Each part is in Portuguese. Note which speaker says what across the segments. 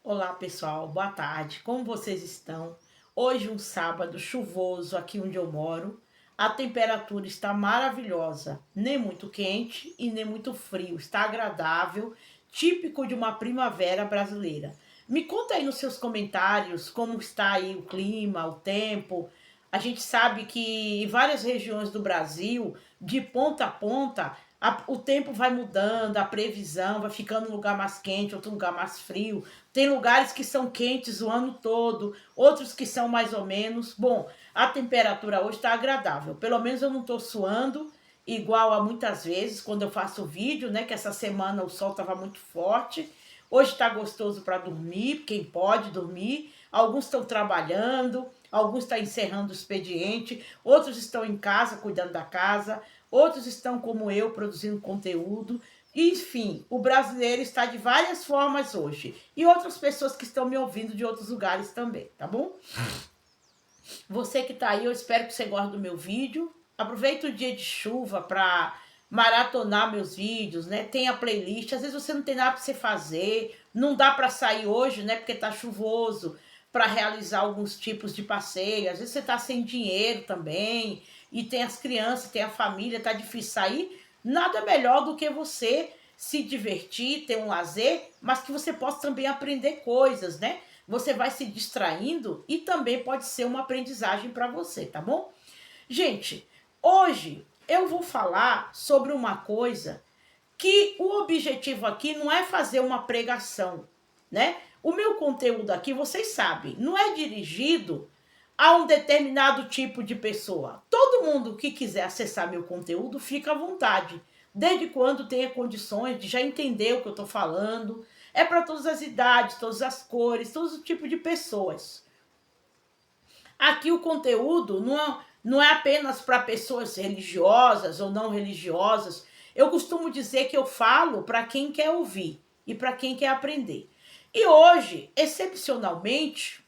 Speaker 1: Olá pessoal, boa tarde, como vocês estão? Hoje um sábado chuvoso aqui onde eu moro. A temperatura está maravilhosa, nem muito quente e nem muito frio, está agradável, típico de uma primavera brasileira. Me conta aí nos seus comentários como está aí o clima, o tempo. A gente sabe que em várias regiões do Brasil, de ponta a ponta, o tempo vai mudando, a previsão vai ficando um lugar mais quente, outro lugar mais frio. Tem lugares que são quentes o ano todo, outros que são mais ou menos. Bom, a temperatura hoje está agradável. Pelo menos eu não estou suando igual a muitas vezes quando eu faço vídeo, né? Que essa semana o sol estava muito forte. Hoje está gostoso para dormir, quem pode dormir. Alguns estão trabalhando, alguns estão encerrando o expediente, outros estão em casa cuidando da casa, outros estão como eu produzindo conteúdo. Enfim, o brasileiro está de várias formas hoje. E outras pessoas que estão me ouvindo de outros lugares também, tá bom? Você que está aí, eu espero que você goste do meu vídeo. Aproveita o dia de chuva para maratonar meus vídeos, né? Tem a playlist. Às vezes você não tem nada para você fazer, não dá para sair hoje, né? Porque tá chuvoso, para realizar alguns tipos de passeio. Às vezes você tá sem dinheiro também, e tem as crianças, tem a família, tá difícil sair. Nada melhor do que você se divertir, ter um lazer, mas que você possa também aprender coisas, né? Você vai se distraindo e também pode ser uma aprendizagem para você, tá bom? Gente, hoje eu vou falar sobre uma coisa que o objetivo aqui não é fazer uma pregação, né? O meu conteúdo aqui, vocês sabem, não é dirigido a um determinado tipo de pessoa. Todo mundo que quiser acessar meu conteúdo, fica à vontade, desde quando tenha condições de já entender o que eu estou falando. É para todas as idades, todas as cores, todos os tipos de pessoas. Aqui o conteúdo não é apenas para pessoas religiosas ou não religiosas. Eu costumo dizer que eu falo para quem quer ouvir e para quem quer aprender. E hoje, excepcionalmente,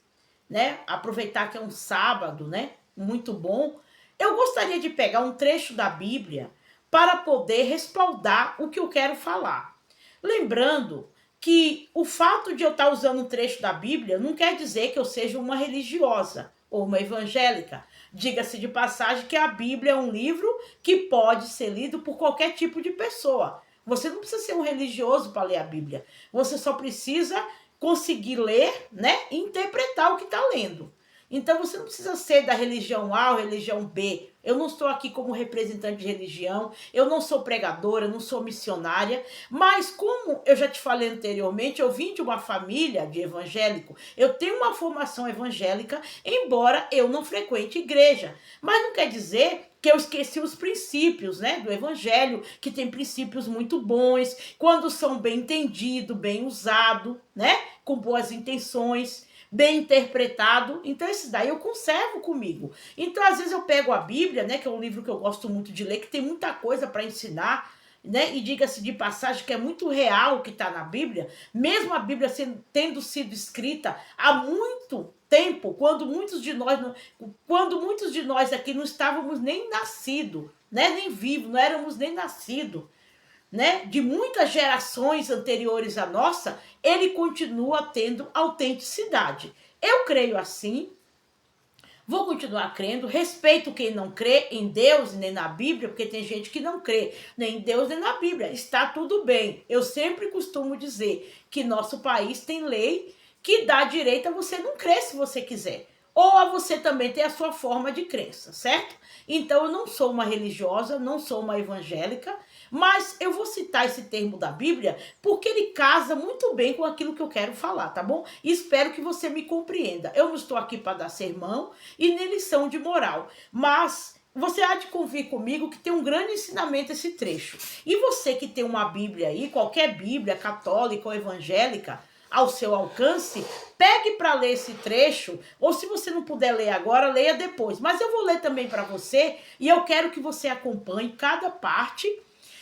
Speaker 1: né, aproveitar que é um sábado, né, muito bom, eu gostaria de pegar um trecho da Bíblia para poder respaldar o que eu quero falar. Lembrando que o fato de eu estar usando um trecho da Bíblia não quer dizer que eu seja uma religiosa ou uma evangélica. Diga-se de passagem que a Bíblia é um livro que pode ser lido por qualquer tipo de pessoa. Você não precisa ser um religioso para ler a Bíblia. Você só precisa conseguir ler, né, e interpretar o que está lendo. Então você não precisa ser da religião A ou religião B. Eu não estou aqui como representante de religião, eu não sou pregadora, eu não sou missionária, mas como eu já te falei anteriormente, eu vim de uma família de evangélico, eu tenho uma formação evangélica, embora eu não frequente igreja. Mas não quer dizer que eu esqueci os princípios, né, do evangelho, que tem princípios muito bons, quando são bem entendidos, bem usados, né, com boas intenções, bem interpretado. Então esse daí eu conservo comigo. Então às vezes eu pego a Bíblia, né, que é um livro que eu gosto muito de ler, que tem muita coisa para ensinar, né, e diga-se de passagem que é muito real o que está na Bíblia, mesmo a Bíblia tendo sido escrita há muito tempo, quando muitos de nós aqui não estávamos nem nascidos, né, nem vivos, não éramos nem nascidos, né, de muitas gerações anteriores à nossa, ele continua tendo autenticidade. Eu creio assim, vou continuar crendo, respeito quem não crê em Deus nem na Bíblia, porque tem gente que não crê nem em Deus nem na Bíblia. Está tudo bem. Eu sempre costumo dizer que nosso país tem lei que dá direito a você não crer se você quiser. Ou a você também ter a sua forma de crença, certo? Então eu não sou uma religiosa, não sou uma evangélica, mas eu vou citar esse termo da Bíblia porque ele casa muito bem com aquilo que eu quero falar, tá bom? E espero que você me compreenda. Eu não estou aqui para dar sermão e nem lição de moral, mas você há de convir comigo que tem um grande ensinamento esse trecho. E você que tem uma Bíblia aí, qualquer Bíblia, católica ou evangélica, ao seu alcance, pegue para ler esse trecho, ou se você não puder ler agora, leia depois. Mas eu vou ler também para você e eu quero que você acompanhe cada parte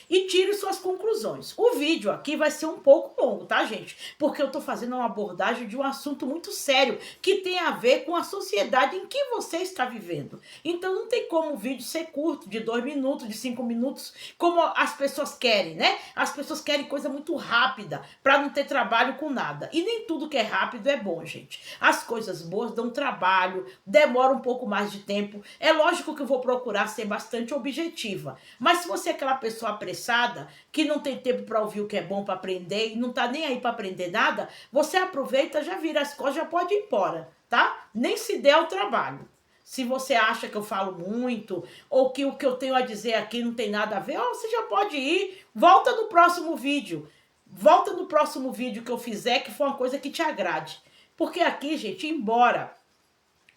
Speaker 1: e tire suas conclusões. O vídeo aqui vai ser um pouco longo, tá, gente? Porque eu tô fazendo uma abordagem de um assunto muito sério, que tem a ver com a sociedade em que você está vivendo. Então não tem como o vídeo ser curto, de 2 minutos, de 5 minutos, como as pessoas querem, né? As pessoas querem coisa muito rápida, para não ter trabalho com nada. E nem tudo que é rápido é bom, gente. As coisas boas dão trabalho, demoram um pouco mais de tempo. É lógico que eu vou procurar ser bastante objetiva. Mas se você é aquela pessoa apressada, que não tem tempo para ouvir o que é bom para aprender e não tá nem aí para aprender nada, você aproveita, já vira as costas, já pode ir embora, tá? Nem se der o trabalho. Se você acha que eu falo muito, ou que o que eu tenho a dizer aqui não tem nada a ver, você já pode ir. Volta no próximo vídeo. Volta no próximo vídeo que eu fizer, que for uma coisa que te agrade. Porque aqui, gente, embora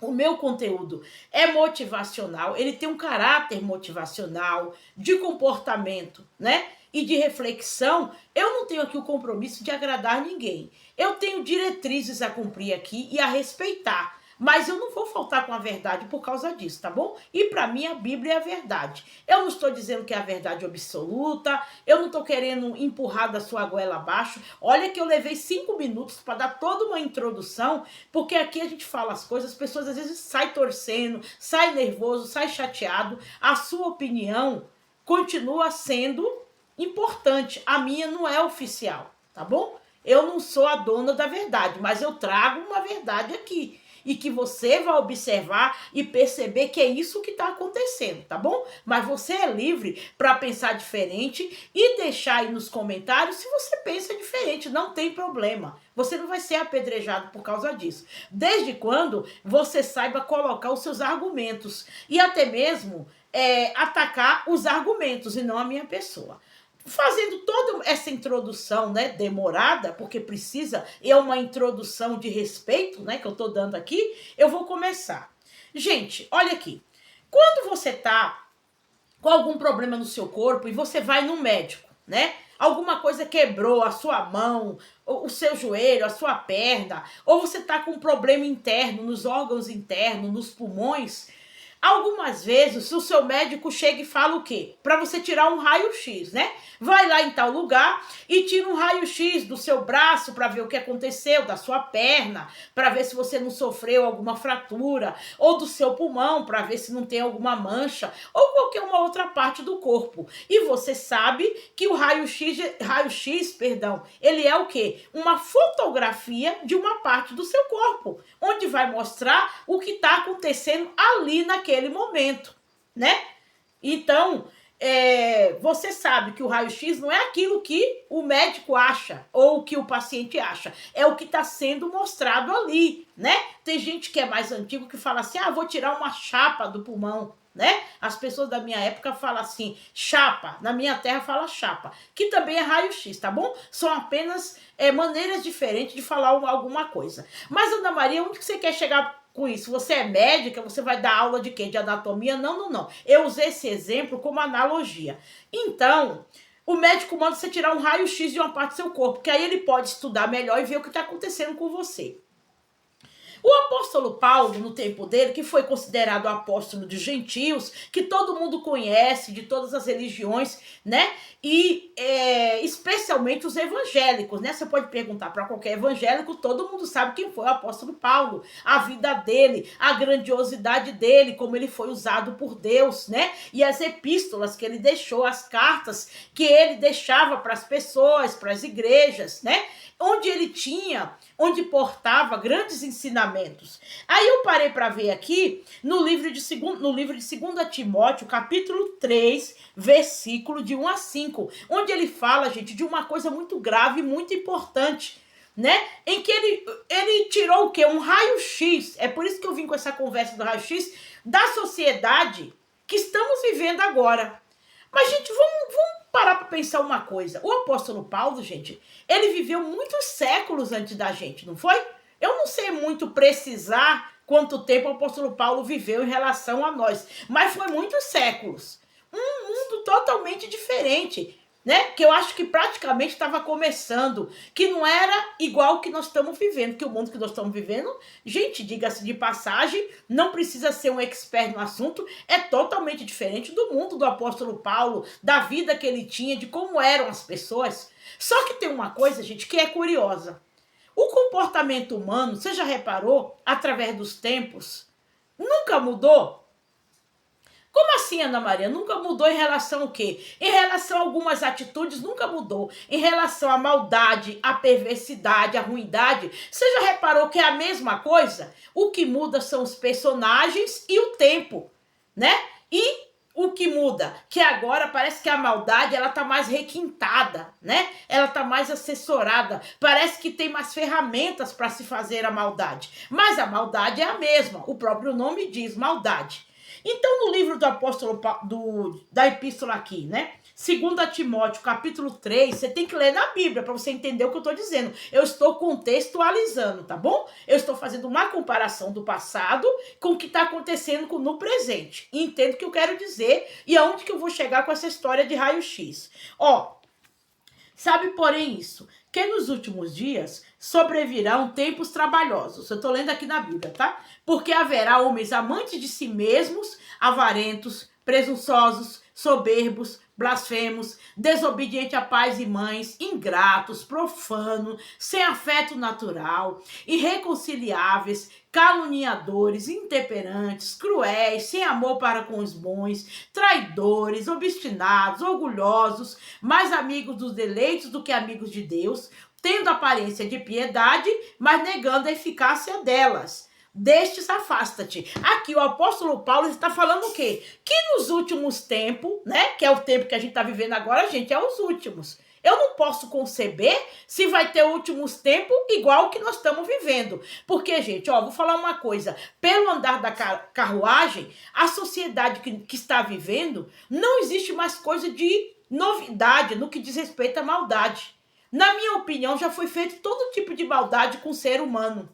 Speaker 1: o meu conteúdo é motivacional, ele tem um caráter motivacional, de comportamento, né? E de reflexão, eu não tenho aqui o compromisso de agradar ninguém. Eu tenho diretrizes a cumprir aqui e a respeitar. Mas eu não vou faltar com a verdade por causa disso, tá bom? E para mim a Bíblia é a verdade. Eu não estou dizendo que é a verdade absoluta, eu não estou querendo empurrar da sua goela abaixo. Olha que eu levei 5 minutos para dar toda uma introdução, porque aqui a gente fala as coisas, as pessoas às vezes saem torcendo, saem nervoso, saem chateado. A sua opinião continua sendo importante, a minha não é oficial, tá bom? Eu não sou a dona da verdade, mas eu trago uma verdade aqui. E que você vai observar e perceber que é isso que está acontecendo, tá bom? Mas você é livre para pensar diferente e deixar aí nos comentários se você pensa diferente, não tem problema. Você não vai ser apedrejado por causa disso. Desde quando você saiba colocar os seus argumentos e até mesmo atacar os argumentos e não a minha pessoa. Fazendo toda essa introdução, né, demorada, porque precisa, é uma introdução de respeito, né, que eu tô dando aqui, eu vou começar. Gente, olha aqui, quando você tá com algum problema no seu corpo e você vai no médico, né, alguma coisa quebrou a sua mão, o seu joelho, a sua perna, ou você tá com um problema interno, nos órgãos internos, nos pulmões, algumas vezes o seu médico chega e fala o quê? Para você tirar um raio-x, né? Vai lá em tal lugar e tira um raio-x do seu braço para ver o que aconteceu, da sua perna, para ver se você não sofreu alguma fratura, ou do seu pulmão, para ver se não tem alguma mancha, ou qualquer uma outra parte do corpo. E você sabe que o raio-x, ele é o quê? Uma fotografia de uma parte do seu corpo, onde vai mostrar o que está acontecendo ali naquele momento, né? Então, você sabe que o raio-x não é aquilo que o médico acha ou o que o paciente acha, é o que está sendo mostrado ali, né? Tem gente que é mais antigo que fala assim, vou tirar uma chapa do pulmão, né? As pessoas da minha época falam assim, chapa, na minha terra fala chapa, que também é raio-x, tá bom? São apenas maneiras diferentes de falar alguma coisa. Mas, Ana Maria, onde que você quer chegar com isso? Você é médica, você vai dar aula de quê? De anatomia? Não. Eu usei esse exemplo como analogia. Então, o médico manda você tirar um raio-x de uma parte do seu corpo, que aí ele pode estudar melhor e ver o que está acontecendo com você. O apóstolo Paulo, no tempo dele, que foi considerado o apóstolo dos gentios, que todo mundo conhece, de todas as religiões, né? E especialmente os evangélicos, né? Você pode perguntar para qualquer evangélico, todo mundo sabe quem foi o apóstolo Paulo, a vida dele, a grandiosidade dele, como ele foi usado por Deus, né? E as epístolas que ele deixou, as cartas que ele deixava para as pessoas, para as igrejas, né? Onde portava grandes ensinamentos. Aí eu parei para ver aqui no livro de 2 Timóteo, capítulo 3, versículo de 1 a 5, onde ele fala, gente, de uma coisa muito grave, muito importante, né? Em que ele tirou o quê? Um raio-x, é por isso que eu vim com essa conversa do raio-x, da sociedade que estamos vivendo agora. Mas, gente, vamos parar para pensar uma coisa. O apóstolo Paulo, gente, ele viveu muitos séculos antes da gente, não foi? Eu não sei muito precisar quanto tempo o apóstolo Paulo viveu em relação a nós, mas foi muitos séculos. Um mundo totalmente diferente. né? Que eu acho que praticamente estava começando, que não era igual o que nós estamos vivendo, que o mundo que nós estamos vivendo, gente, diga-se de passagem, não precisa ser um expert no assunto, é totalmente diferente do mundo do apóstolo Paulo, da vida que ele tinha, de como eram as pessoas. Só que tem uma coisa, gente, que é curiosa. O comportamento humano, você já reparou, através dos tempos, nunca mudou? Como assim, Ana Maria? Nunca mudou em relação ao quê? Em relação a algumas atitudes, nunca mudou. Em relação à maldade, à perversidade, à ruindade, você já reparou que é a mesma coisa? O que muda são os personagens e o tempo, né? E o que muda? Que agora parece que a maldade, ela tá mais requintada, né? Ela tá mais assessorada. Parece que tem mais ferramentas para se fazer a maldade. Mas a maldade é a mesma. O próprio nome diz maldade. Então, no livro do apóstolo, da epístola aqui, né? 2 Timóteo, capítulo 3, você tem que ler na Bíblia para você entender o que eu estou dizendo. Eu estou contextualizando, tá bom? Eu estou fazendo uma comparação do passado com o que está acontecendo no presente. E entendo o que eu quero dizer e aonde que eu vou chegar com essa história de raio-x. Ó, sabe, porém, isso, que nos últimos dias sobrevirão tempos trabalhosos. Eu estou lendo aqui na Bíblia, tá? Porque haverá homens amantes de si mesmos, avarentos, presunçosos, soberbos, blasfemos, desobedientes a pais e mães, ingratos, profanos, sem afeto natural, irreconciliáveis, caluniadores, intemperantes, cruéis, sem amor para com os bons, traidores, obstinados, orgulhosos, mais amigos dos deleitos do que amigos de Deus, tendo aparência de piedade, mas negando a eficácia delas. Destes afasta-te. Aqui o apóstolo Paulo está falando o quê? Que nos últimos tempos, né? Que é o tempo que a gente está vivendo agora, gente, é os últimos. Eu não posso conceber se vai ter últimos tempos igual o que nós estamos vivendo. Porque, gente, ó, vou falar uma coisa. Pelo andar da carruagem, a sociedade que está vivendo, não existe mais coisa de novidade no que diz respeito à maldade. Na minha opinião, já foi feito todo tipo de maldade com o ser humano.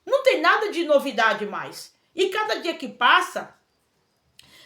Speaker 1: Não tem nada de novidade mais. E cada dia que passa,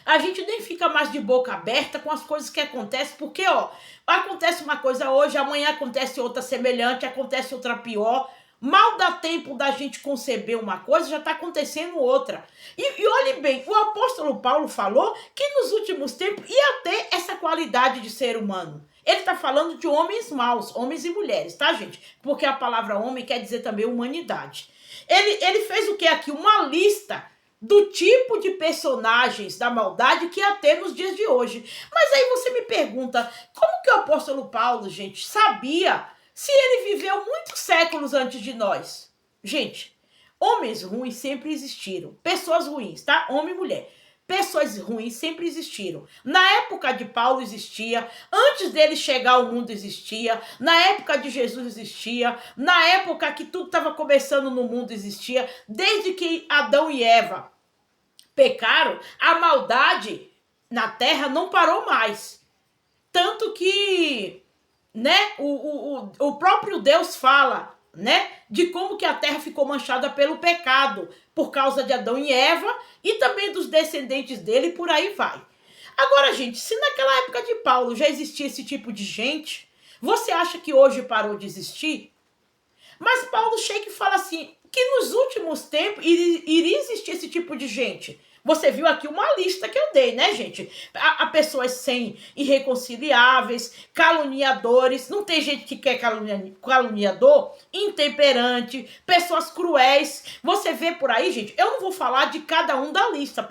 Speaker 1: a gente nem fica mais de boca aberta com as coisas que acontecem, porque, ó, acontece uma coisa hoje, amanhã acontece outra semelhante, acontece outra pior. Mal dá tempo da gente conceber uma coisa, já está acontecendo outra. E olhe bem, o apóstolo Paulo falou que nos últimos tempos ia ter essa qualidade de ser humano. Ele está falando de homens maus, homens e mulheres, tá, gente? Porque a palavra homem quer dizer também humanidade. Ele fez o que aqui? Uma lista do tipo de personagens da maldade que ia ter nos dias de hoje. Mas aí você me pergunta, como que o apóstolo Paulo, gente, sabia se ele viveu muitos séculos antes de nós? Gente, homens ruins sempre existiram. Pessoas ruins, tá? Homem e mulher. Pessoas ruins sempre existiram. Na época de Paulo existia, antes dele chegar ao mundo existia, na época de Jesus existia, na época que tudo estava começando no mundo existia, desde que Adão e Eva pecaram, a maldade na terra não parou mais. Tanto que, né, o próprio Deus fala, né, de como que a terra ficou manchada pelo pecado, por causa de Adão e Eva, e também dos descendentes dele, e por aí vai. Agora, gente, se naquela época de Paulo já existia esse tipo de gente, você acha que hoje parou de existir? Mas Paulo chega e fala assim, que nos últimos tempos iria existir esse tipo de gente. Você viu aqui uma lista que eu dei, né, gente? A pessoas sem irreconciliáveis, caluniadores, não tem gente que quer caluniador, intemperante, pessoas cruéis. Você vê por aí, gente, eu não vou falar de cada um da lista,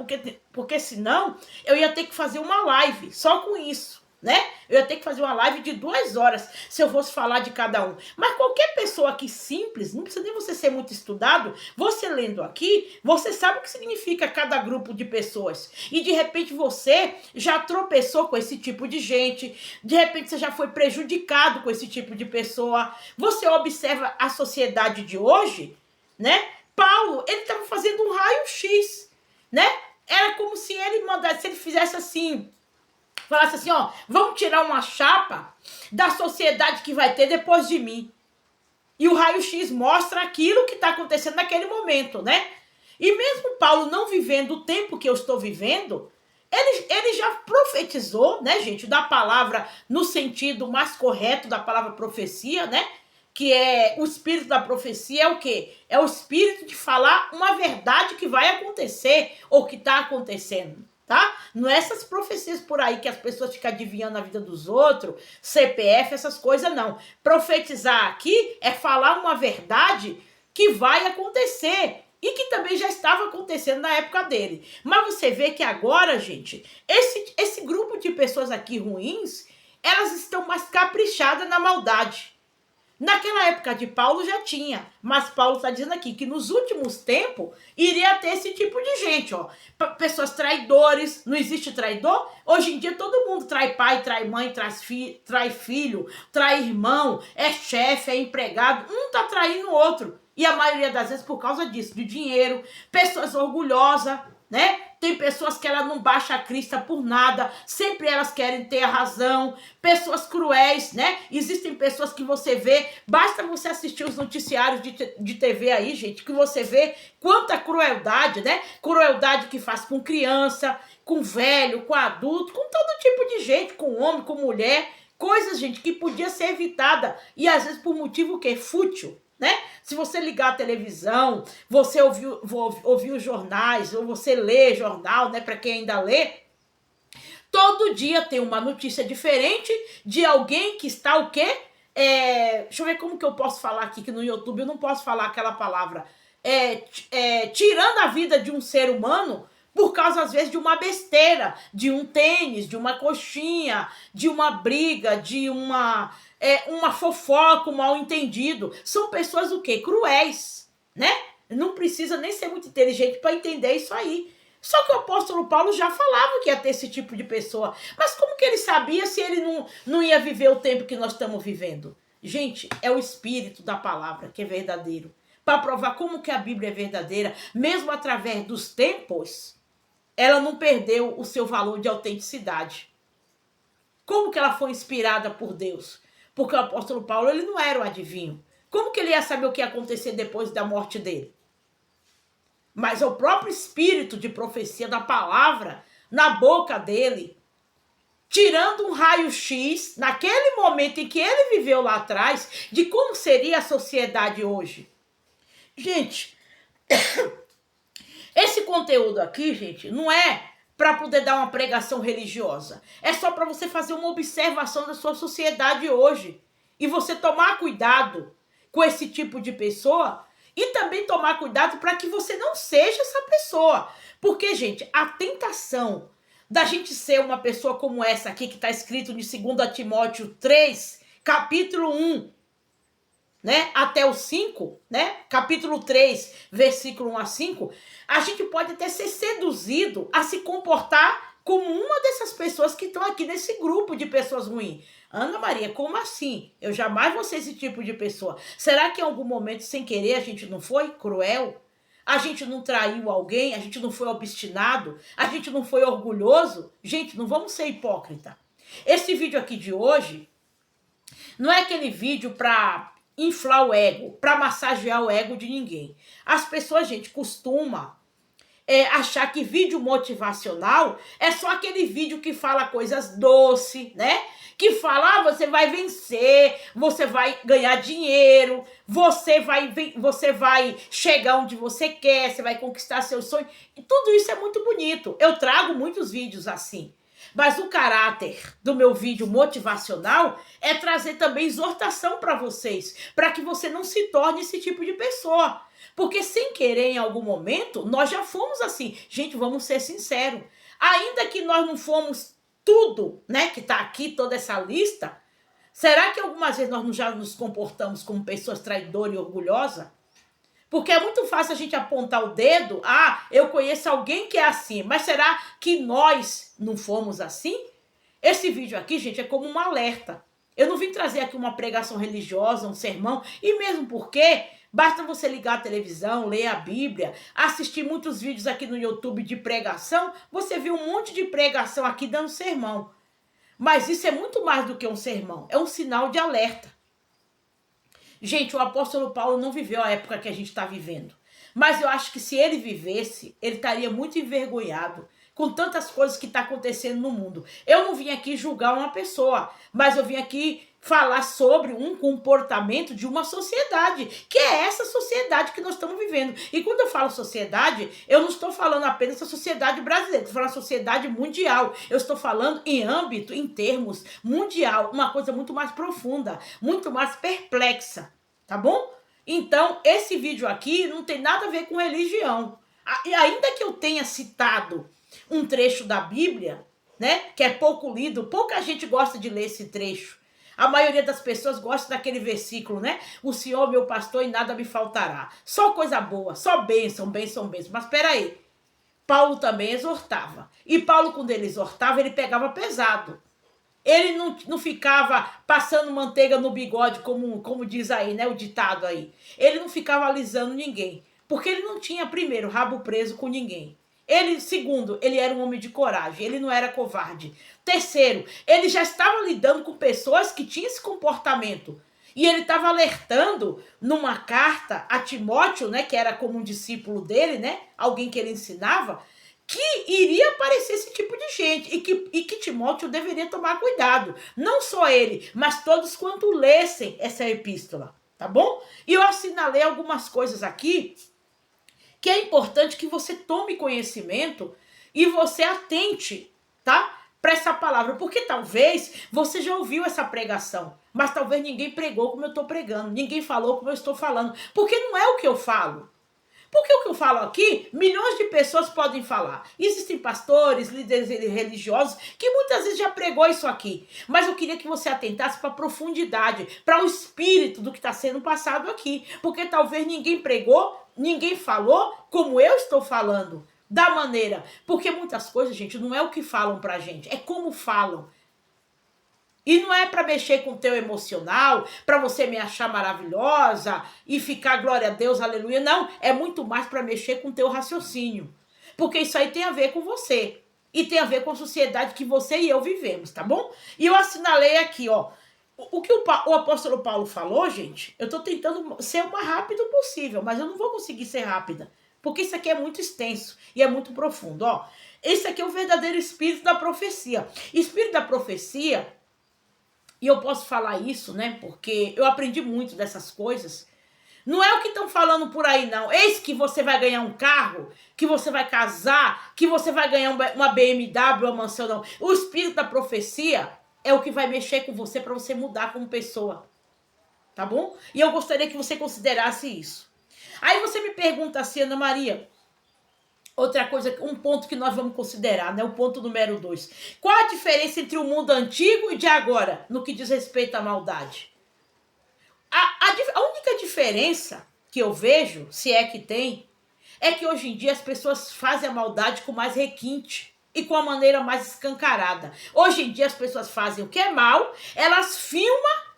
Speaker 1: porque senão eu ia ter que fazer uma live só com isso, né? Eu ia ter que fazer uma live de 2 horas se eu fosse falar de cada um. Mas qualquer pessoa aqui simples, não precisa nem você ser muito estudado, você lendo aqui, você sabe o que significa cada grupo de pessoas. E de repente você já tropeçou com esse tipo de gente, de repente você já foi prejudicado com esse tipo de pessoa. Você observa a sociedade de hoje, né? Paulo, ele estava fazendo um raio-x, né? Era como se ele mandasse, se ele fizesse assim, falasse assim, ó, vamos tirar uma chapa da sociedade que vai ter depois de mim. E o raio-x mostra aquilo que está acontecendo naquele momento, né? E mesmo Paulo não vivendo o tempo que eu estou vivendo, Ele já profetizou, né, gente, da palavra no sentido mais correto da palavra profecia, né? Que é o espírito da profecia é o quê? É o espírito de falar uma verdade que vai acontecer ou que está acontecendo, tá? Não é essas profecias por aí que as pessoas ficam adivinhando a vida dos outros, CPF, essas coisas, não. Profetizar aqui é falar uma verdade que vai acontecer e que também já estava acontecendo na época dele. Mas você vê que agora, gente, esse grupo de pessoas aqui ruins, elas estão mais caprichadas na maldade. Naquela época de Paulo já tinha, mas Paulo está dizendo aqui que nos últimos tempos iria ter esse tipo de gente, ó. Pessoas traidores, não existe traidor? Hoje em dia todo mundo trai pai, trai mãe, trai filho, trai irmão, é chefe, é empregado, um tá traindo o outro. E a maioria das vezes por causa disso, de dinheiro, pessoas orgulhosas, né? Tem pessoas que ela não baixa a crista por nada, sempre elas querem ter a razão, pessoas cruéis, né? Existem pessoas que você vê, basta você assistir os noticiários de TV aí, gente, que você vê quanta crueldade, né? Crueldade que faz com criança, com velho, com adulto, com todo tipo de gente, com homem, com mulher, coisas, gente, que podia ser evitada e às vezes por motivo o quê? Fútil. Né? Se você ligar a televisão, você ouvir os jornais, ou você lê jornal, né? Para quem ainda lê, todo dia tem uma notícia diferente de alguém que está o quê? Deixa eu ver como que eu posso falar aqui, que no YouTube eu não posso falar aquela palavra. Tirando a vida de um ser humano por causa, às vezes, de uma besteira, de um tênis, de uma coxinha, de uma briga, de uma fofoca, um mal entendido. São pessoas o quê? Cruéis, né? Não precisa nem ser muito inteligente para entender isso aí. Só que o apóstolo Paulo já falava que ia ter esse tipo de pessoa. Mas como que ele sabia se ele não ia viver o tempo que nós estamos vivendo? Gente, é o espírito da palavra que é verdadeiro. Para provar como que a Bíblia é verdadeira, mesmo através dos tempos, ela não perdeu o seu valor de autenticidade. Como que ela foi inspirada por Deus? Porque o apóstolo Paulo, ele não era um adivinho. Como que ele ia saber o que ia acontecer depois da morte dele? Mas é o próprio espírito de profecia da palavra na boca dele, tirando um raio-x, naquele momento em que ele viveu lá atrás, de como seria a sociedade hoje. Gente, esse conteúdo aqui, gente, não é para poder dar uma pregação religiosa. É só para você fazer uma observação da sua sociedade hoje. E você tomar cuidado com esse tipo de pessoa e também tomar cuidado para que você não seja essa pessoa. Porque, gente, a tentação da gente ser uma pessoa como essa aqui, que está escrito em 2 Timóteo 3, capítulo 1, né, até o 5, né, capítulo 3, versículo 1 a 5, a gente pode até ser seduzido a se comportar como uma dessas pessoas que estão aqui nesse grupo de pessoas ruins. Ana Maria, como assim? Eu jamais vou ser esse tipo de pessoa. Será que em algum momento, sem querer, a gente não foi cruel? A gente não traiu alguém? A gente não foi obstinado? A gente não foi orgulhoso? Gente, não vamos ser hipócrita. Esse vídeo aqui de hoje não é aquele vídeo para inflar o ego, para massagear o ego de ninguém. As pessoas, gente, costumam achar que vídeo motivacional é só aquele vídeo que fala coisas doces, né? Que fala, você vai vencer, você vai ganhar dinheiro, você vai chegar onde você quer, você vai conquistar seus sonhos. E tudo isso é muito bonito. Eu trago muitos vídeos assim. Mas o caráter do meu vídeo motivacional é trazer também exortação para vocês, para que você não se torne esse tipo de pessoa. Porque sem querer, em algum momento, nós já fomos assim. Gente, vamos ser sinceros. Ainda que nós não fomos tudo, né, que está aqui, toda essa lista, será que algumas vezes nós já nos comportamos como pessoas traidoras e orgulhosas? Porque é muito fácil a gente apontar o dedo, eu conheço alguém que é assim, mas será que nós não fomos assim? Esse vídeo aqui, gente, é como um alerta. Eu não vim trazer aqui uma pregação religiosa, um sermão, e mesmo porque basta você ligar a televisão, ler a Bíblia, assistir muitos vídeos aqui no YouTube de pregação, você viu um monte de pregação aqui dando sermão. Mas isso é muito mais do que um sermão, é um sinal de alerta. Gente, o apóstolo Paulo não viveu a época que a gente está vivendo. Mas eu acho que se ele vivesse, ele estaria muito envergonhado com tantas coisas que está acontecendo no mundo. Eu não vim aqui julgar uma pessoa, mas eu vim aqui falar sobre um comportamento de uma sociedade, que é essa sociedade que nós estamos vivendo. E quando eu falo sociedade, eu não estou falando apenas da sociedade brasileira, estou falando da sociedade mundial. Eu estou falando em âmbito, em termos mundial, uma coisa muito mais profunda, muito mais perplexa, tá bom? Então, esse vídeo aqui não tem nada a ver com religião. E ainda que eu tenha citado um trecho da Bíblia, né, que é pouco lido, pouca gente gosta de ler esse trecho. A maioria das pessoas gosta daquele versículo, né? O Senhor, meu pastor, e nada me faltará. Só coisa boa, só bênção, bênção, bênção. Mas peraí, Paulo também exortava. E Paulo, quando ele exortava, ele pegava pesado. Ele não ficava passando manteiga no bigode, como diz aí, né? O ditado aí. Ele não ficava alisando ninguém. Porque ele não tinha, primeiro, rabo preso com ninguém. Ele, segundo, ele era um homem de coragem, ele não era covarde. Terceiro, ele já estava lidando com pessoas que tinham esse comportamento. E ele estava alertando numa carta a Timóteo, né, que era como um discípulo dele, né, alguém que ele ensinava, que iria aparecer esse tipo de gente e que Timóteo deveria tomar cuidado. Não só ele, mas todos quanto lessem essa epístola, tá bom? E eu assinalei algumas coisas aqui que é importante que você tome conhecimento e você atente, tá? Para essa palavra, porque talvez você já ouviu essa pregação, mas talvez ninguém pregou como eu estou pregando, ninguém falou como eu estou falando, porque não é o que eu falo. Porque o que eu falo aqui, milhões de pessoas podem falar. Existem pastores, líderes religiosos, que muitas vezes já pregou isso aqui. Mas eu queria que você atentasse para a profundidade, para o espírito do que está sendo passado aqui. Porque talvez ninguém pregou, ninguém falou como eu estou falando. Da maneira. Porque muitas coisas, gente, não é o que falam pra gente, é como falam. E não é para mexer com o teu emocional, para você me achar maravilhosa e ficar glória a Deus, aleluia. Não, é muito mais para mexer com o teu raciocínio. Porque isso aí tem a ver com você. E tem a ver com a sociedade que você e eu vivemos, tá bom? E eu assinalei aqui, ó. O que o apóstolo Paulo falou, gente, eu tô tentando ser o mais rápido possível, mas eu não vou conseguir ser rápida. Porque isso aqui é muito extenso e é muito profundo, ó. Esse aqui é o verdadeiro espírito da profecia. Espírito da profecia... E eu posso falar isso, né? Porque eu aprendi muito dessas coisas. Não é o que estão falando por aí, não. Eis que você vai ganhar um carro, que você vai casar, que você vai ganhar uma BMW, uma mansão, não. O espírito da profecia é o que vai mexer com você para você mudar como pessoa. Tá bom? E eu gostaria que você considerasse isso. Aí você me pergunta assim, Ana Maria... Outra coisa, um ponto que nós vamos considerar, né? O ponto número 2. Qual a diferença entre o mundo antigo e de agora, no que diz respeito à maldade? A única diferença que eu vejo, se é que tem, é que hoje em dia as pessoas fazem a maldade com mais requinte e com a maneira mais escancarada. Hoje em dia as pessoas fazem o que é mal, elas filmam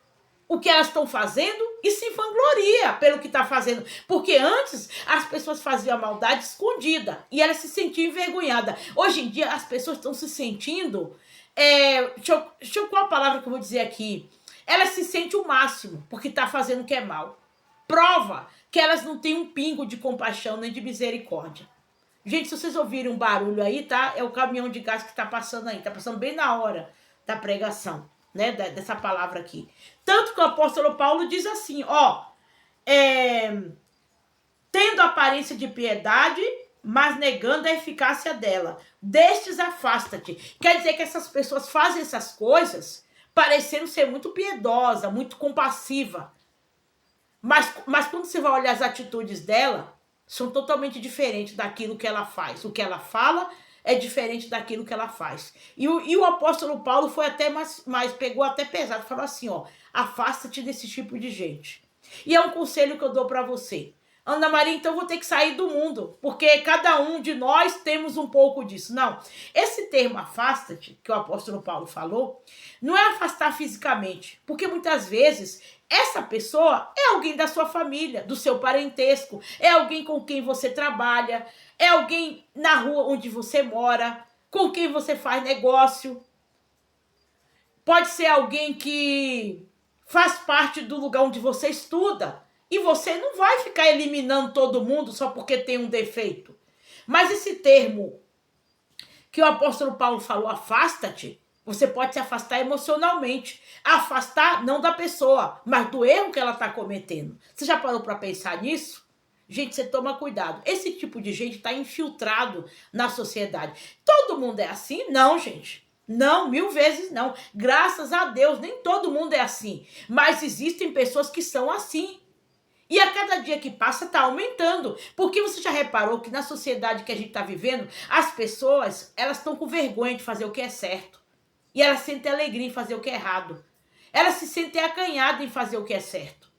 Speaker 1: o que elas estão fazendo e se vangloria pelo que está fazendo. Porque antes as pessoas faziam a maldade escondida e elas se sentiam envergonhadas. Hoje em dia as pessoas estão se sentindo... qual a palavra que eu vou dizer aqui? Elas se sentem o máximo porque está fazendo o que é mal. Prova que elas não têm um pingo de compaixão nem de misericórdia. Gente, se vocês ouvirem um barulho aí, tá? É o caminhão de gás que está passando aí. Está passando bem na hora da pregação, né, dessa palavra aqui. Tanto que o apóstolo Paulo diz assim, ó, tendo aparência de piedade, mas negando a eficácia dela. Destes afasta-te. Quer dizer que essas pessoas fazem essas coisas parecendo ser muito piedosa, muito compassiva. Mas quando você vai olhar as atitudes dela, são totalmente diferentes daquilo que ela faz. O que ela fala é diferente daquilo que ela faz. E o apóstolo Paulo foi até mais pegou até pesado, falou assim, ó, afasta-te desse tipo de gente. E é um conselho que eu dou para você. Ana Maria, então eu vou ter que sair do mundo, porque cada um de nós temos um pouco disso. Não, esse termo afasta-te, que o apóstolo Paulo falou, não é afastar fisicamente, porque muitas vezes essa pessoa é alguém da sua família, do seu parentesco, é alguém com quem você trabalha, é alguém na rua onde você mora, com quem você faz negócio. Pode ser alguém que faz parte do lugar onde você estuda. E você não vai ficar eliminando todo mundo só porque tem um defeito. Mas esse termo que o apóstolo Paulo falou, afasta-te, você pode se afastar emocionalmente. Afastar não da pessoa, mas do erro que ela está cometendo. Você já parou para pensar nisso? Gente, você toma cuidado. Esse tipo de gente está infiltrado na sociedade. Todo mundo é assim? Não, gente. Não, 1000 vezes não. Graças a Deus, nem todo mundo é assim. Mas existem pessoas que são assim. E a cada dia que passa está aumentando. Porque você já reparou que na sociedade que a gente está vivendo, as pessoas, elas estão com vergonha de fazer o que é certo. E elas sentem alegria em fazer o que é errado. Elas se sentem acanhadas em fazer o que é certo.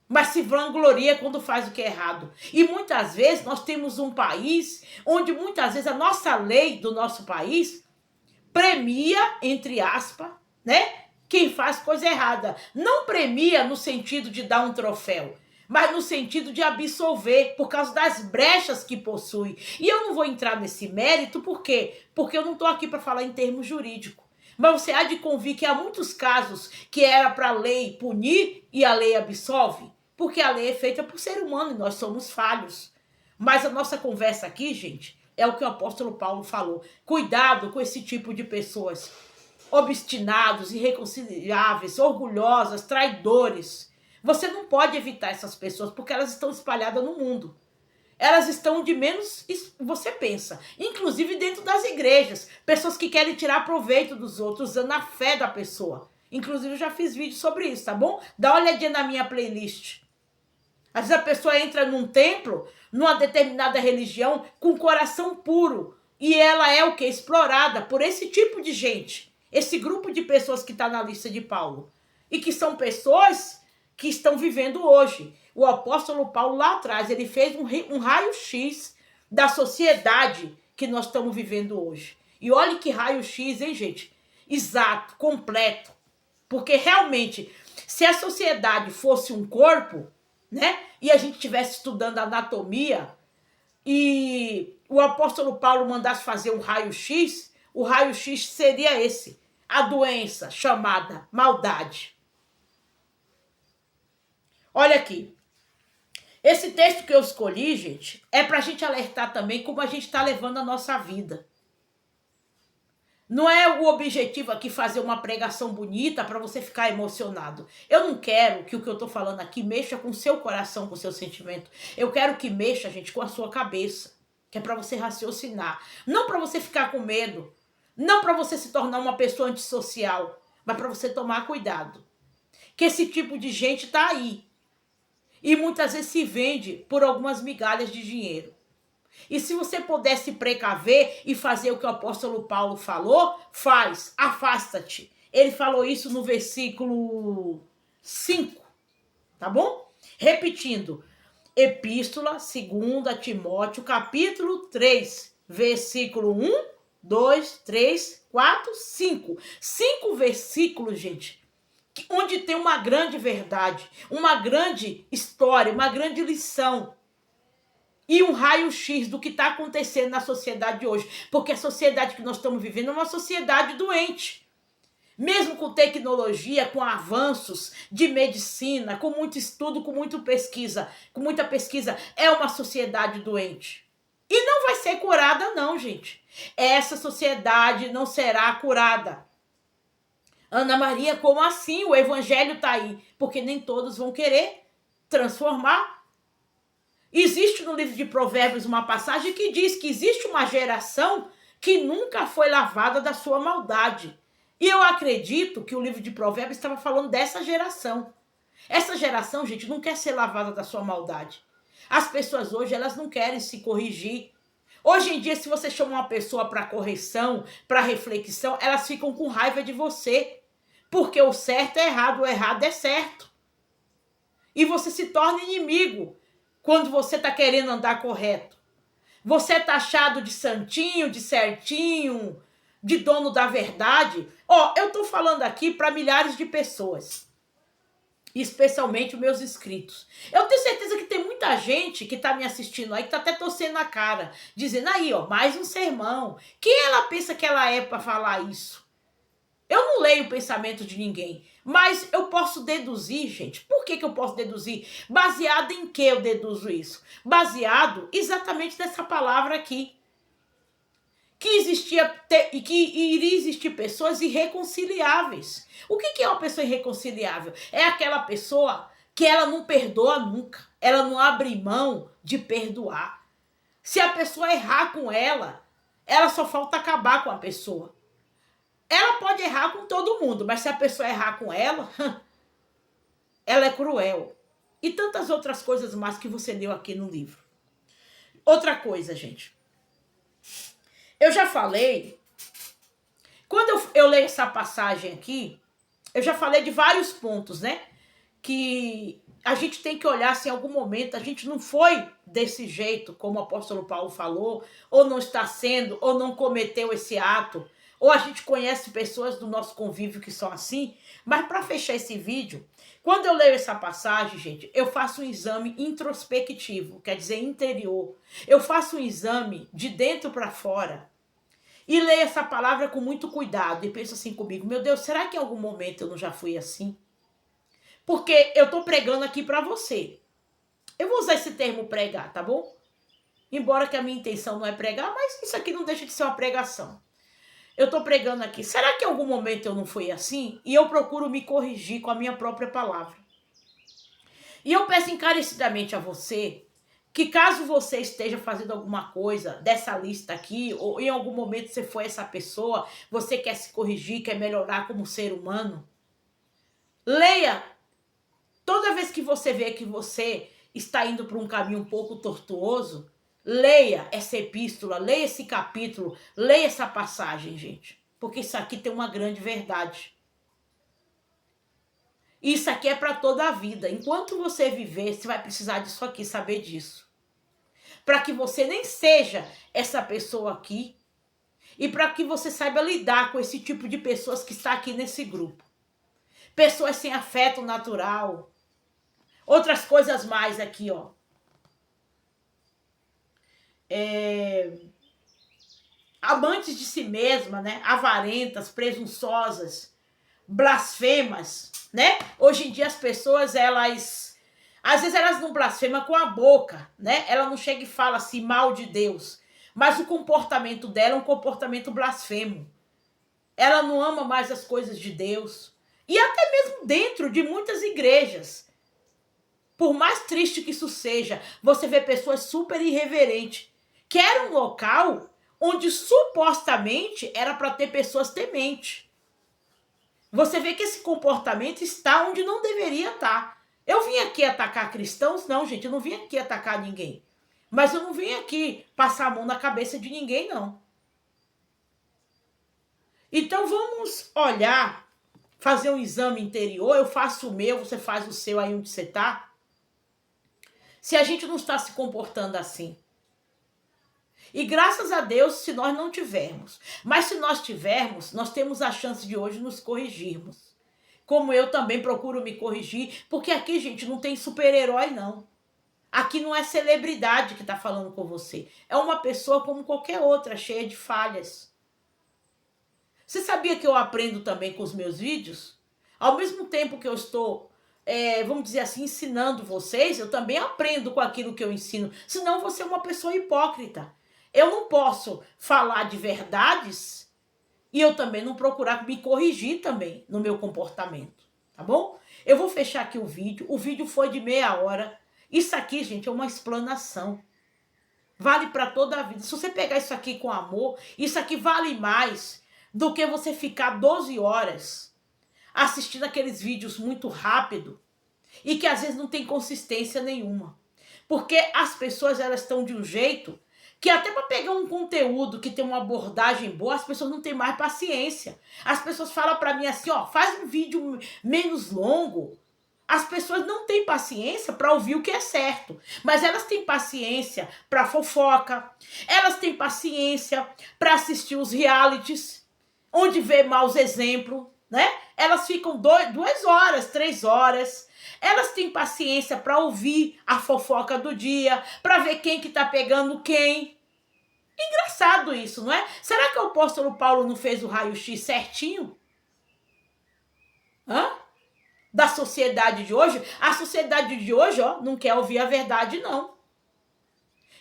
Speaker 1: Mas se vangloria quando faz o que é errado. E muitas vezes nós temos um país onde muitas vezes a nossa lei do nosso país premia, entre aspas, né, quem faz coisa errada. Não premia no sentido de dar um troféu, mas no sentido de absolver, por causa das brechas que possui. E eu não vou entrar nesse mérito, por quê? Porque eu não estou aqui para falar em termos jurídicos. Mas você há de convir que há muitos casos que era para a lei punir e a lei absolve, porque a lei é feita por ser humano e nós somos falhos. Mas a nossa conversa aqui, gente, é o que o apóstolo Paulo falou. Cuidado com esse tipo de pessoas. Obstinados, irreconciliáveis, orgulhosas, traidores. Você não pode evitar essas pessoas porque elas estão espalhadas no mundo. Elas estão de menos, você pensa, inclusive dentro das igrejas. Pessoas que querem tirar proveito dos outros, usando a fé da pessoa. Inclusive eu já fiz vídeo sobre isso, tá bom? Dá uma olhadinha na minha playlist. Às vezes a pessoa entra num templo, numa determinada religião, com o coração puro. E ela é o quê? Explorada por esse tipo de gente. Esse grupo de pessoas que está na lista de Paulo. E que são pessoas que estão vivendo hoje. O apóstolo Paulo lá atrás, ele fez um raio-x da sociedade que nós estamos vivendo hoje. E olha que raio-x, hein, gente? Exato, completo. Porque realmente, se a sociedade fosse um corpo, né? E a gente estivesse estudando anatomia e o apóstolo Paulo mandasse fazer um raio-x, o raio-x seria esse, a doença chamada maldade. Olha aqui, esse texto que eu escolhi, gente, é para a gente alertar também como a gente está levando a nossa vida. Não é o objetivo aqui fazer uma pregação bonita para você ficar emocionado. Eu não quero que o que eu estou falando aqui mexa com o seu coração, com o seu sentimento. Eu quero que mexa, gente, com a sua cabeça. Que é para você raciocinar. Não para você ficar com medo. Não para você se tornar uma pessoa antissocial. Mas para você tomar cuidado. Que esse tipo de gente está aí. E muitas vezes se vende por algumas migalhas de dinheiro. E se você puder se precaver e fazer o que o apóstolo Paulo falou, faz, afasta-te. Ele falou isso no versículo 5, tá bom? Repetindo, Epístola 2 Timóteo, capítulo 3, versículo 1, 2, 3, 4, 5. 5 versículos, gente, onde tem uma grande verdade, uma grande história, uma grande lição. E um raio-x do que está acontecendo na sociedade hoje. Porque a sociedade que nós estamos vivendo é uma sociedade doente. Mesmo com tecnologia, com avanços de medicina, com muito estudo, com muita pesquisa, é uma sociedade doente. E não vai ser curada não, gente. Essa sociedade não será curada. Ana Maria, como assim? O evangelho está aí. Porque nem todos vão querer transformar. Existe no livro de Provérbios uma passagem que diz que existe uma geração que nunca foi lavada da sua maldade. E eu acredito que o livro de Provérbios estava falando dessa geração. Essa geração, gente, não quer ser lavada da sua maldade. As pessoas hoje, elas não querem se corrigir. Hoje em dia, se você chama uma pessoa para correção, para reflexão, elas ficam com raiva de você. Porque o certo é errado, o errado é certo. E você se torna inimigo quando você está querendo andar correto. Você é taxado de santinho, de certinho, de dono da verdade. Eu estou falando aqui para milhares de pessoas. Especialmente os meus inscritos. Eu tenho certeza que tem muita gente que está me assistindo aí, que está até torcendo a cara. Dizendo aí, mais um sermão. Quem ela pensa que ela é para falar isso? Eu não leio o pensamento de ninguém, mas eu posso deduzir, gente. Por que eu posso deduzir? Baseado em que eu deduzo isso? Baseado exatamente nessa palavra aqui. que iria existir pessoas irreconciliáveis. O que é uma pessoa irreconciliável? É aquela pessoa que ela não perdoa nunca, ela não abre mão de perdoar. Se a pessoa errar com ela só falta acabar com a pessoa. Ela pode errar com todo mundo, mas se a pessoa errar com ela, ela é cruel. E tantas outras coisas mais que você deu aqui no livro. Outra coisa, gente. Eu já falei, quando eu leio essa passagem aqui, eu já falei de vários pontos, né? Que a gente tem que olhar se em algum momento a gente não foi desse jeito, como o apóstolo Paulo falou, ou não está sendo, ou não cometeu esse ato, ou a gente conhece pessoas do nosso convívio que são assim. Mas para fechar esse vídeo, quando eu leio essa passagem, gente, eu faço um exame introspectivo, quer dizer, interior. Eu faço um exame de dentro para fora e leio essa palavra com muito cuidado e penso assim comigo: meu Deus, será que em algum momento eu não já fui assim? Porque eu tô pregando aqui para você. Eu vou usar esse termo pregar, tá bom? Embora que a minha intenção não é pregar, mas isso aqui não deixa de ser uma pregação. Eu tô pregando aqui. Será que em algum momento eu não fui assim? E eu procuro me corrigir com a minha própria palavra. E eu peço encarecidamente a você que, caso você esteja fazendo alguma coisa dessa lista aqui, ou em algum momento você foi essa pessoa, você quer se corrigir, quer melhorar como ser humano, leia. Toda vez que você vê que você está indo por um caminho um pouco tortuoso, leia essa epístola, leia esse capítulo, leia essa passagem, gente. Porque isso aqui tem uma grande verdade. Isso aqui é para toda a vida. Enquanto você viver, você vai precisar disso aqui, saber disso. Para que você nem seja essa pessoa aqui e para que você saiba lidar com esse tipo de pessoas que está aqui nesse grupo. Pessoas sem afeto natural. Outras coisas mais aqui, ó. Amantes de si mesma, né? Avarentas, presunçosas, blasfemas, né? Hoje em dia as pessoas, às vezes elas não blasfemam com a boca, né? Ela não chega e fala assim mal de Deus, mas o comportamento dela é um comportamento blasfemo. Ela não ama mais as coisas de Deus. E até mesmo dentro de muitas igrejas, por mais triste que isso seja, você vê pessoas super irreverentes, que era um local onde supostamente era para ter pessoas tementes. Você vê que esse comportamento está onde não deveria estar. Eu vim aqui atacar cristãos? Não, gente, eu não vim aqui atacar ninguém. Mas eu não vim aqui passar a mão na cabeça de ninguém, não. Então vamos olhar, fazer um exame interior. Eu faço o meu, você faz o seu aí onde você está. Se a gente não está se comportando assim. E graças a Deus, se nós não tivermos. Mas se nós tivermos, nós temos a chance de hoje nos corrigirmos. Como eu também procuro me corrigir, porque aqui, gente, não tem super-herói, não. Aqui não é celebridade que está falando com você. É uma pessoa como qualquer outra, cheia de falhas. Você sabia que eu aprendo também com os meus vídeos? Ao mesmo tempo que eu estou, vamos dizer assim, ensinando vocês, eu também aprendo com aquilo que eu ensino. Senão você é uma pessoa hipócrita. Eu não posso falar de verdades e eu também não procurar me corrigir também no meu comportamento, tá bom? Eu vou fechar aqui o vídeo. O vídeo foi de meia hora. Isso aqui, gente, é uma explanação. Vale para toda a vida. Se você pegar isso aqui com amor, isso aqui vale mais do que você ficar 12 horas assistindo aqueles vídeos muito rápido e que às vezes não tem consistência nenhuma. Porque as pessoas, elas estão de um jeito que até para pegar um conteúdo que tem uma abordagem boa, as pessoas não têm mais paciência. As pessoas falam para mim assim, ó, faz um vídeo menos longo. As pessoas não têm paciência para ouvir o que é certo, mas elas têm paciência para fofoca, elas têm paciência para assistir os realities, onde vê maus exemplos, né? Elas ficam 2 horas, 3 horas. Elas têm paciência para ouvir a fofoca do dia, para ver quem que tá pegando quem. Engraçado isso, não é? Será que o apóstolo Paulo não fez o raio-x certinho? Hã? Da sociedade de hoje? A sociedade de hoje, ó, não quer ouvir a verdade, não.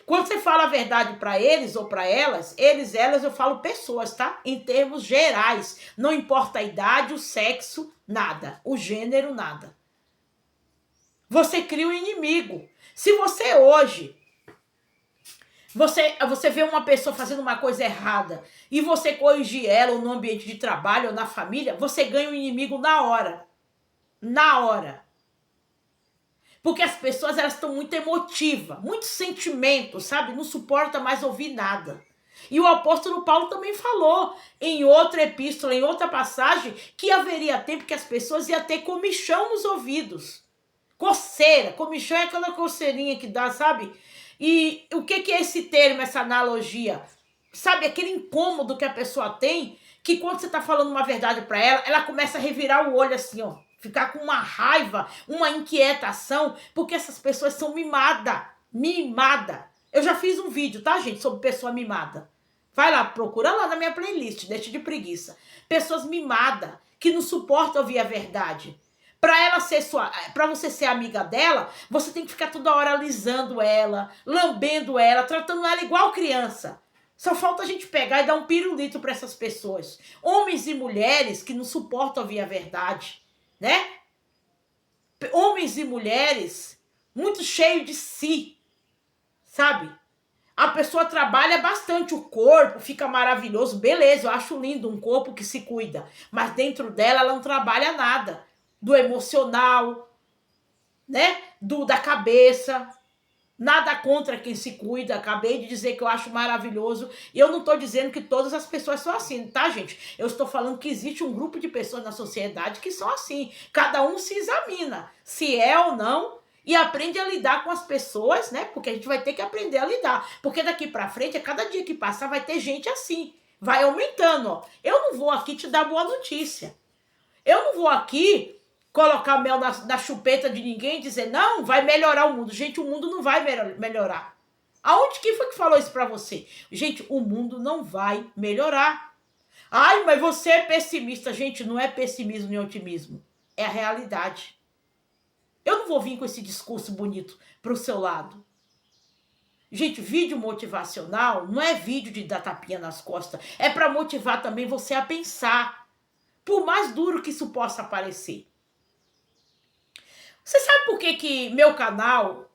Speaker 1: Quando você fala a verdade para eles ou para elas, eles, elas, eu falo pessoas, tá? Em termos gerais. Não importa a idade, o sexo, nada. O gênero, nada. Você cria um inimigo. Se você hoje, você vê uma pessoa fazendo uma coisa errada e você corrigir ela ou no ambiente de trabalho ou na família, você ganha um inimigo na hora. Na hora. Porque as pessoas, elas estão muito emotivas, muito sentimento, sabe? Não suporta mais ouvir nada. E o apóstolo Paulo também falou em outra epístola, em outra passagem, que haveria tempo que as pessoas iam ter comichão nos ouvidos. Coceira. Comichão é aquela coceirinha que dá, sabe? E o que é esse termo, essa analogia? Sabe, aquele incômodo que a pessoa tem, que quando você está falando uma verdade para ela, ela começa a revirar o olho assim, ó. Ficar com uma raiva, uma inquietação, porque essas pessoas são mimadas. Mimada. Eu já fiz um vídeo, tá, gente, sobre pessoa mimada. Vai lá, procura lá na minha playlist, deixa de preguiça. Pessoas mimadas, que não suportam ouvir a verdade. Para você ser amiga dela, você tem que ficar toda hora alisando ela, lambendo ela, tratando ela igual criança. Só falta a gente pegar e dar um pirulito para essas pessoas. Homens e mulheres que não suportam ouvir a verdade. Né? Homens e mulheres muito cheios de si, sabe? A pessoa trabalha bastante o corpo, fica maravilhoso, beleza, eu acho lindo um corpo que se cuida, mas dentro dela ela não trabalha nada, do emocional, né? Da cabeça. Nada contra quem se cuida, acabei de dizer que eu acho maravilhoso, e eu não estou dizendo que todas as pessoas são assim, tá, gente? Eu estou falando que existe um grupo de pessoas na sociedade que são assim, cada um se examina, se é ou não, e aprende a lidar com as pessoas, né? Porque a gente vai ter que aprender a lidar, porque daqui para frente, a cada dia que passar, vai ter gente assim, vai aumentando, ó. Eu não vou aqui te dar boa notícia, eu não vou aqui colocar mel na chupeta de ninguém e dizer, não, vai melhorar o mundo. Gente, o mundo não vai melhorar. Aonde que foi que falou isso pra você? Gente, o mundo não vai melhorar. Ai, mas você é pessimista. Gente, não é pessimismo nem otimismo. É a realidade. Eu não vou vir com esse discurso bonito pro seu lado. Gente, vídeo motivacional não é vídeo de dar tapinha nas costas. É para motivar também você a pensar. Por mais duro que isso possa parecer. Você sabe por que meu canal,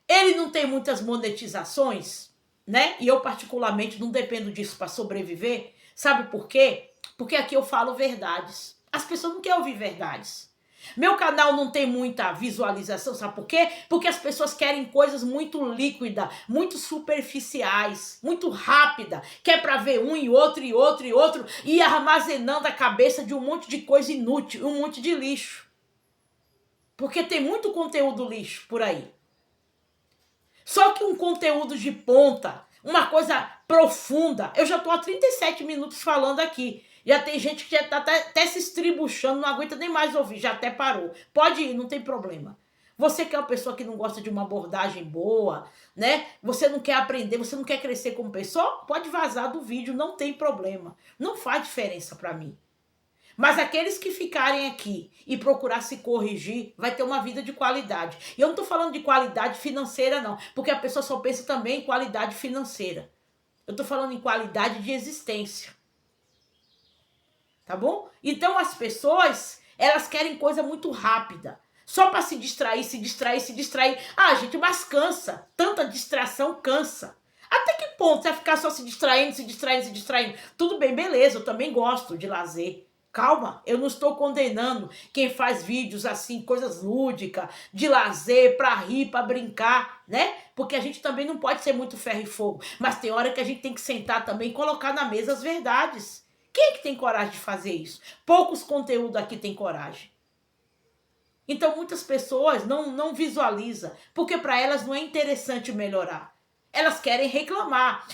Speaker 1: ele não tem muitas monetizações, né? E eu particularmente não dependo disso para sobreviver. Sabe por quê? Porque aqui eu falo verdades. As pessoas não querem ouvir verdades. Meu canal não tem muita visualização, sabe por quê? Porque as pessoas querem coisas muito líquidas, muito superficiais, muito rápida. Quer para ver um e outro e outro e outro e armazenando a cabeça de um monte de coisa inútil, um monte de lixo. Porque tem muito conteúdo lixo por aí. Só que um conteúdo de ponta, uma coisa profunda. Eu já tô há 37 minutos falando aqui. Já tem gente que já tá até se estribuchando, não aguenta nem mais ouvir, já até parou. Pode ir, não tem problema. Você que é uma pessoa que não gosta de uma abordagem boa, né? Você não quer aprender, você não quer crescer como pessoa, pode vazar do vídeo, não tem problema. Não faz diferença para mim. Mas aqueles que ficarem aqui e procurar se corrigir, vai ter uma vida de qualidade. E eu não estou falando de qualidade financeira, não. Porque a pessoa só pensa também em qualidade financeira. Eu estou falando em qualidade de existência. Tá bom? Então as pessoas, elas querem coisa muito rápida. Só para se distrair, se distrair, se distrair. Ah, gente, mas cansa. Tanta distração cansa. Até que ponto você vai ficar só se distraindo, se distraindo, se distraindo? Tudo bem, beleza, eu também gosto de lazer. Calma, eu não estou condenando quem faz vídeos assim, coisas lúdicas, de lazer, para rir, para brincar, né? Porque a gente também não pode ser muito ferro e fogo. Mas tem hora que a gente tem que sentar também e colocar na mesa as verdades. Quem é que tem coragem de fazer isso? Poucos conteúdos aqui têm coragem. Então muitas pessoas não visualizam, porque para elas não é interessante melhorar. Elas querem reclamar.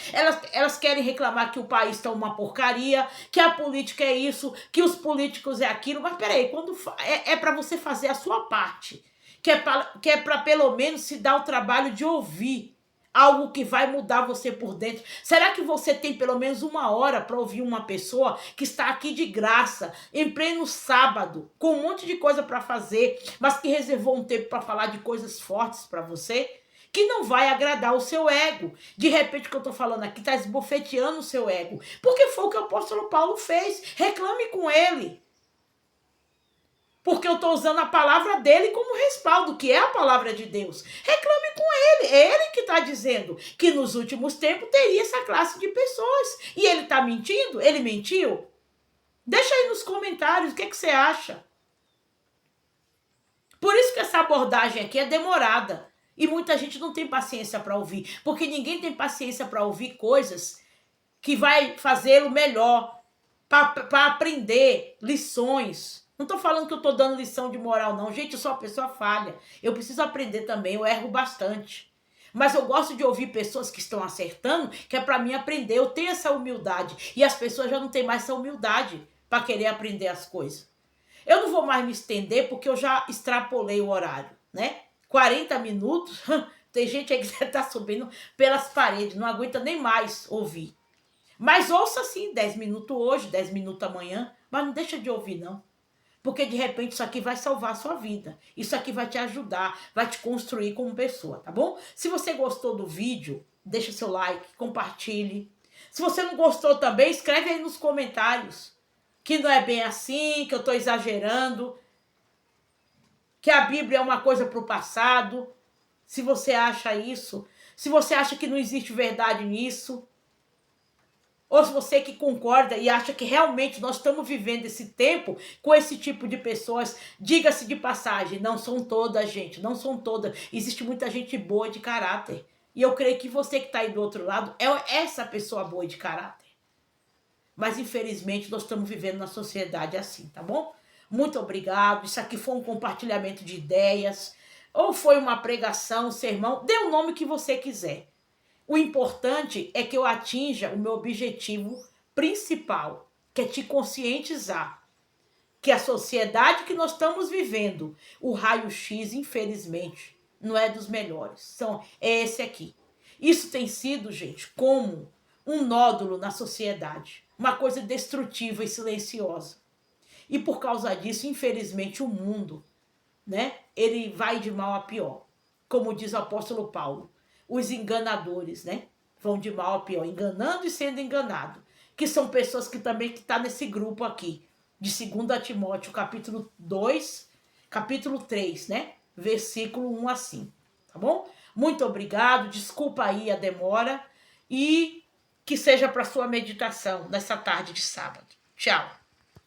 Speaker 1: Elas querem reclamar que o país está uma porcaria, que a política é isso, que os políticos é aquilo. Mas peraí, quando é para você fazer a sua parte. Que é para pelo menos se dar o trabalho de ouvir algo que vai mudar você por dentro. Será que você tem pelo menos uma hora para ouvir uma pessoa que está aqui de graça, em pleno sábado, com um monte de coisa para fazer, mas que reservou um tempo para falar de coisas fortes para você? que não vai agradar o seu ego. De repente, o que eu estou falando aqui está esbofeteando o seu ego. Porque foi o que o apóstolo Paulo fez. Reclame com ele. Porque eu estou usando a palavra dele como respaldo, que é a palavra de Deus. Reclame com ele. É ele que está dizendo que nos últimos tempos teria essa classe de pessoas. E ele está mentindo? Ele mentiu? Deixa aí nos comentários o que você acha. Por isso que essa abordagem aqui é demorada. E muita gente não tem paciência para ouvir. Porque ninguém tem paciência para ouvir coisas que vai fazê-lo melhor. Para aprender lições. Não estou falando que eu estou dando lição de moral, não. Gente, eu sou uma pessoa falha. Eu preciso aprender também, eu erro bastante. Mas eu gosto de ouvir pessoas que estão acertando, que é para mim aprender. Eu tenho essa humildade. E as pessoas já não têm mais essa humildade para querer aprender as coisas. Eu não vou mais me estender, porque eu já extrapolei o horário, né? 40 minutos, tem gente aí que está subindo pelas paredes, não aguenta nem mais ouvir. Mas ouça sim, 10 minutos hoje, 10 minutos amanhã, mas não deixa de ouvir não. Porque de repente isso aqui vai salvar a sua vida. Isso aqui vai te ajudar, vai te construir como pessoa, tá bom? Se você gostou do vídeo, deixa seu like, compartilhe. Se você não gostou também, escreve aí nos comentários que não é bem assim, que eu estou exagerando, que a Bíblia é uma coisa para o passado. Se você acha isso, se você acha que não existe verdade nisso, ou se você que concorda e acha que realmente nós estamos vivendo esse tempo com esse tipo de pessoas, diga-se de passagem, não são todas, gente, não são todas. Existe muita gente boa de caráter. E eu creio que você que está aí do outro lado é essa pessoa boa de caráter. Mas infelizmente nós estamos vivendo na sociedade assim, tá bom? Muito obrigado. Isso aqui foi um compartilhamento de ideias, ou foi uma pregação, um sermão, dê o nome que você quiser. O importante é que eu atinja o meu objetivo principal, que é te conscientizar que a sociedade que nós estamos vivendo, o raio-x, infelizmente, não é dos melhores. É esse aqui. Isso tem sido, gente, como um nódulo na sociedade, uma coisa destrutiva e silenciosa. E por causa disso, infelizmente, o mundo, né, ele vai de mal a pior. Como diz o apóstolo Paulo. Os enganadores, né? Vão de mal a pior, enganando e sendo enganado. Que são pessoas que também estão nesse grupo aqui, de 2 Timóteo, capítulo 2, capítulo 3, né? Versículo 1 assim, tá bom? Muito obrigado, desculpa aí a demora e que seja para sua meditação nessa tarde de sábado. Tchau.